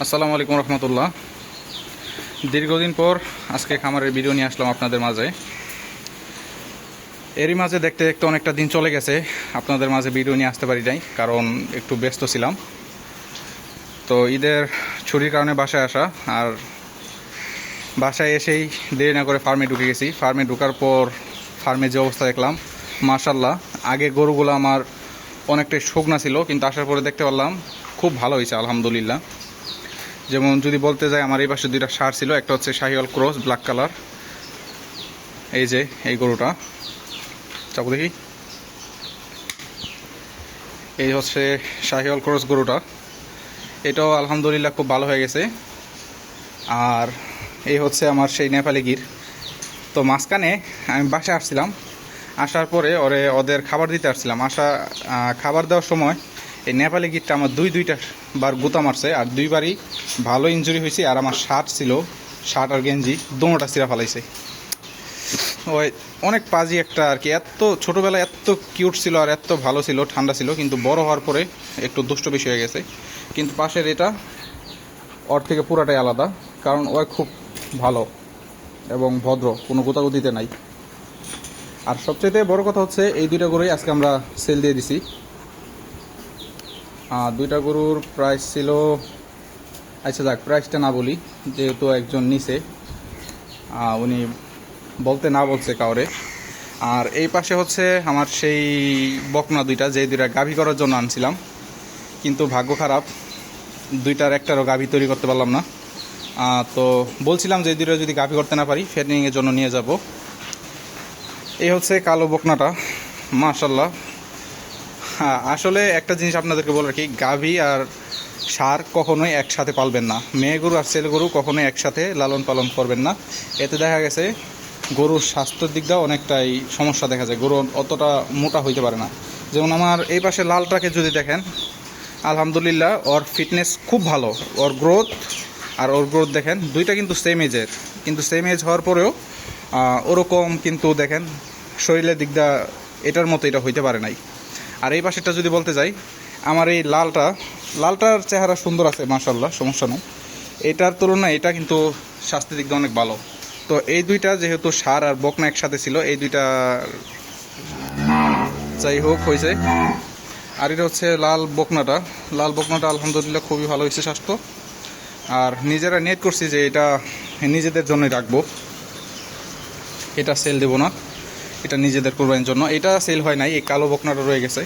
আসসালামু আলাইকুম রহমতুল্লাহ। দীর্ঘদিন পর আজকে খামারের ভিডিও নিয়ে আসলাম আপনাদের মাঝে। এরই মাঝে দেখতে দেখতে অনেকটা দিন চলে গেছে, আপনাদের মাঝে ভিডিও নিয়ে আসতে পারি নাই, কারণ একটু ব্যস্ত ছিলাম। তো ঈদের ছুটির কারণে বাসায় আসা, আর বাসায় এসেই দেরি না করে ফার্মে ঢুকে গেছি। ফার্মে ঢোকার পর ফার্মে যে অবস্থা দেখলাম, মাশাল্লাহ। আগে গরুগুলো আমার অনেকটাই শুকনা ছিল, কিন্তু আসার পরে দেখতে পারলাম খুব ভালো হয়েছে আলহামদুলিল্লাহ। যেমন যদি বলতে যাই, আমার এই পাশে দুইটা ষাঁড় ছিল, একটা হচ্ছে শাহিওয়াল ক্রস ব্ল্যাক কালার। এই যে এই গরুটা, চাপু দেখি, এই হচ্ছে শাহিওয়াল ক্রস গরুটা। এটাও আলহামদুলিল্লাহ খুব ভালো হয়ে গেছে। আর এই হচ্ছে আমার সেই নেপালি গির। তো মাঝখানে আমি বাসায় আসছিলাম, আসার পরে ওদের খাবার দিতে আসছিলাম। খাবার দেওয়ার সময় এই নেপালি গিরটা আমার দুইটা বার গুতা মারছে, আর দুইবারই ভালো ইনজুরি হয়েছে। আর আমার শার্ট ছিল, শার্ট আর গেঞ্জি দোনোটা ছিঁড়া ফেলাইছে। ওই অনেক পাজি একটা আর কি। এত ছোটোবেলায় এত কিউট ছিল আর এত ভালো ছিল, ঠান্ডা ছিল, কিন্তু বড় হওয়ার পরে একটু দুষ্ট বেশি হয়ে গেছে। কিন্তু পাশের এটা ওর থেকে পুরাটাই আলাদা, কারণ ও খুব ভালো এবং ভদ্র, কোনো গোতাগুতিতে নাই। আর সবচেয়ে বড় কথা হচ্ছে এই দুইটা গরুই আজকে আমরা সেল দিয়ে দিছি। দুইটা গরুর প্রাইস ছিল, আচ্ছা যাক, প্রাইসটা না বলি, যেহেতু একজন নিছে, উনি বলতে না বলছে কাউরে। আর এই পাশে হচ্ছে আমার সেই বকনা দুইটা, যে দুইটা গাভী করার জন্য আনছিলাম, কিন্তু ভাগ্য খারাপ, দুইটার একটারও গাভী তৈরি করতে পারলাম না। তো বলছিলাম যে এই দুইটা যদি গাভী করতে না পারি ফেডনিংয়ের জন্য নিয়ে যাব। এই হচ্ছে কালো বকনাটা, মাশাল্লাহ। আসলে একটা জিনিস আপনাদেরকে বলে রাখি, গাভী আর ষাঁড় কখনোই একসাথে পালবেন না। মেয়ে গরু আর ছেলে গরু কখনোই একসাথে লালন পালন করবেন না। এতে দেখা গেছে গরুর স্বাস্থ্যের দিক দিয়েও অনেকটাই সমস্যা দেখা যায়, গরু অতটা মোটা হইতে পারে না। যেমন আমার এই পাশে লালটাকে যদি দেখেন, আলহামদুলিল্লাহ ওর ফিটনেস খুব ভালো, ওর গ্রোথ দেখেন, দুইটা কিন্তু সেম এজের, কিন্তু সেম এজ হওয়ার পরেও ওরকম কিন্তু দেখেন শরীরের দিক দিয়ে এটার মতো এটা হইতে পারে নাই। আর এই পাশেরটা যদি বলতে যাই, আমার এই লালটার চেহারা সুন্দর আছে মাশাল্লাহ, সমস্যা নেই। এটার তুলনায় এটা কিন্তু স্বাস্থ্যের দিক দিয়ে অনেক ভালো। তো এই দুইটা যেহেতু ষাঁড় আর বকনা একসাথে ছিল, এই দুইটা যাই হোক হয়েছে। আর এটা হচ্ছে লাল বকনাটা আলহামদুলিল্লাহ খুবই ভালো হয়েছে স্বাস্থ্য। আর নিজেরা নিয়ত করছি যে এটা নিজেদের জন্যই রাখবো, এটা সেল দেবো না, এটা নিজেদের কোরবানির জন্য। এটা সেল হয় নাই, এই কালো বকনাটা রয়ে গেছে,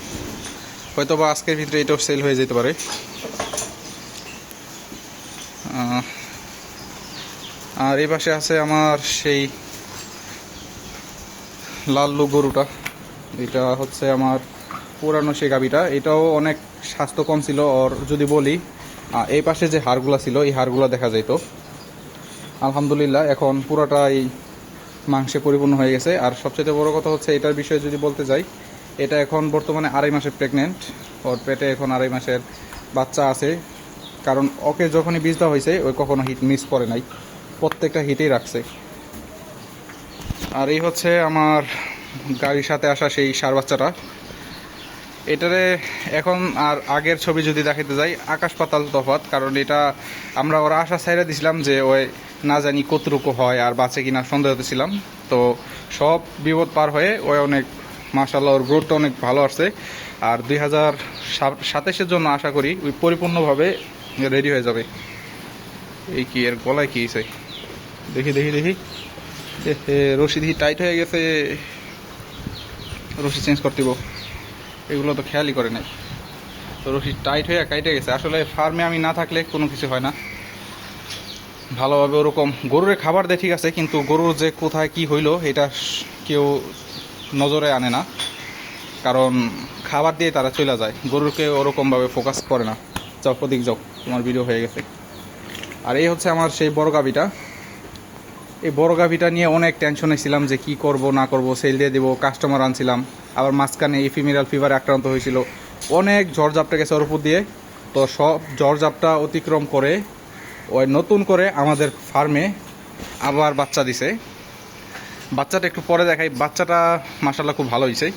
হয়তো বা আজকের ভিতরে এটাও সেল হয়ে যেতে পারে। আর এই পাশে আছে আমার সেই লাল্লু গরুটা, এটা হচ্ছে আমার পুরানো সেই গাবিটা। এটাও অনেক স্বাস্থ্য কম ছিল ওর, যদি বলি এই পাশে যে হাড়গুলো ছিল এই হাড়গুলো দেখা যেত। আলহামদুলিল্লাহ এখন পুরোটাই মাংসে পরিপূর্ণ হয়ে গেছে। আর সবচেয়ে বড় কথা হচ্ছে এটার বিষয়ে যদি বলতে যাই, এটা এখন বর্তমানে 2.5 মাসের প্রেগনেন্ট, ওর পেটে এখন 2.5 মাসের বাচ্চা আছে। কারণ ওকে যখনই বীজ দেওয়া হয়েছে ওই কখনো হিট মিস করে নাই, প্রত্যেকটা হিটেই রাখছে। আর এই হচ্ছে আমার গাড়ির সাথে আসা সেই ষাঁড় বাচ্চাটা। এটারে এখন আর আগের ছবি যদি দেখাতে যাই, আকাশ পাতাল তফাৎ। কারণ এটা আমরা ওরা আশা ছাইড়া দিছিলাম যে ওই না জানি কতটুকু হয় আর বাঁচে কিনা সন্দেহ ছিলাম। তো সব বিপদ পার হয়ে ওই অনেক মাশাআল্লাহ ওর গ্রোথটা অনেক ভালো আসছে। আর 2027-এর জন্য আশা করি ওই পরিপূর্ণভাবে রেডি হয়ে যাবে। এই কি এর গলায় কি হয়েছে, দেখি দেখি দেখি, রশি দেখি টাইট হয়ে গেছে, রশি চেঞ্জ করতে দিব। এগুলো তো খেয়ালই করে নাই, তো রশি টাইট হয়ে কাইটে গেছে। আসলে ফার্মে আমি না থাকলে কোনো কিছু হয় না ভালোভাবে। ওরকম গরুরে খাবার দেয় ঠিক আছে, কিন্তু গরুর যে কোথায় কি হইলো এটা কেউ নজরে আনে না, কারণ খাবার দিয়ে তারা চলে যায়, গরুকে ওরকমভাবে ফোকাস করে না। যাও ওদিক যাও, তোমার ভিডিও হয়ে গেছে। আর এই হচ্ছে আমার সেই বড় গাভিটা। এই বড় গাভিটা নিয়ে অনেক টেনশনে ছিলাম যে কি করব না করব, সেল দিয়ে দেবো, কাস্টমার আনছিলাম। আবার মাঝখানে এফিমেরাল ফিভারে আক্রান্ত হয়েছিল, অনেক ঝড় ঝাপটা গেছে ওর উপর দিয়ে। তো সব ঝড় ঝাপটা অতিক্রম করে ওই নতুন করে আমাদের ফার্মে আবার বাচ্চা দিছে। বাচ্চাটা একটু পরে দেখাই, বাচ্চাটা মাশাআল্লাহ খুব ভালো হয়েছে।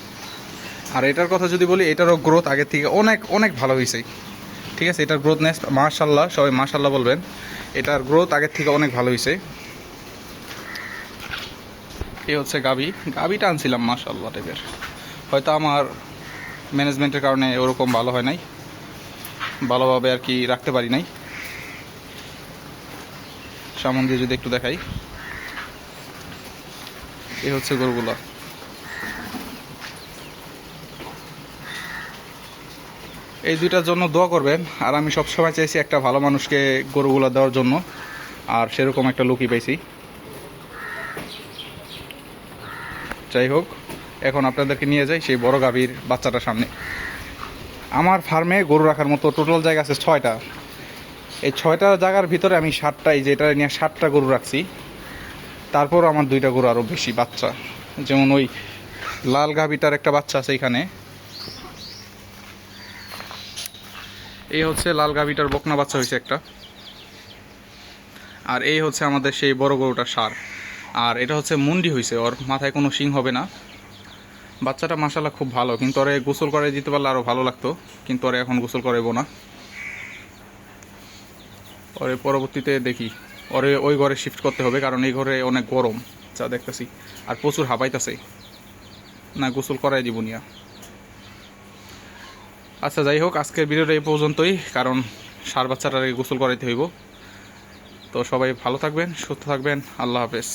আর এটার কথা যদি বলি, এটারও গ্রোথ আগের থেকে অনেক অনেক ভালো হয়েছে। ঠিক আছে, এটার গ্রোথ নেক্সট মাশাল্লাহ, সবাই মাশাল্লাহ বলবেন। এটার গ্রোথ আগের থেকে অনেক ভালো হয়েছে। এই হচ্ছে গাবিটা আনছিলাম মাশাল্লাহ টাইপের, হয়তো আমার ম্যানেজমেন্টের কারণে ওরকম ভালো হয় নাই, ভালোভাবে আর কি রাখতে পারি নাই। সামন দিয়ে যদি একটু দেখাই, এই হচ্ছে গরুগুলো। এই দুইটার জন্য দোয়া করবেন। আর আমি সবসময় চাইছি একটা ভালো মানুষকে গরুগুলো দেওয়ার জন্য, আর সেরকম একটা লোকই পাইছি। যাই হোক, এখন আপনাদেরকে নিয়ে যাই সেই বড় গাভীর বাচ্চাটার সামনে। আমার ফার্মে গরু রাখার মতো টোটাল জায়গা আছে 6টা। এই 6টা জায়গার ভিতরে আমি 7টাই, যেটা নিয়ে 7টা গরু রাখছি। তারপর আমার 2টা গরু আরও বেশি বাচ্চা, যেমন ওই লাল গাভীটার একটা বাচ্চা আছে এখানে। এই হচ্ছে লাল গাভীটার বকনা বাচ্চা হয়েছে একটা। আর এই হচ্ছে আমাদের সেই বড় গরুটার সার। আর এটা হচ্ছে মুন্ডি হয়েছে, ওর মাথায় কোনো শিং হবে না। বাচ্চাটা মাশাআল্লাহ খুব ভালো, কিন্তু ওরে গোসল করে দিতে পারলে আরও ভালো লাগতো, কিন্তু ওরে এখন গোসল করাইবো না। ওরে পরবর্তীতে দেখি, ওরে ওই ঘরে শিফট করতে হবে, কারণ এই ঘরে অনেক গরম যা দেখতেছি, আর প্রচুর হাঁপাইতেছে। না, গোসল করাই দিব নিয়া। আচ্ছা যাই হোক, আজকের ভিডিওটা এই পর্যন্তই, কারণ সার বাচ্চাটারে গোসল করাইতে হইব। তো সবাই ভালো থাকবেন, সুস্থ থাকবেন, আল্লাহ হাফেজ।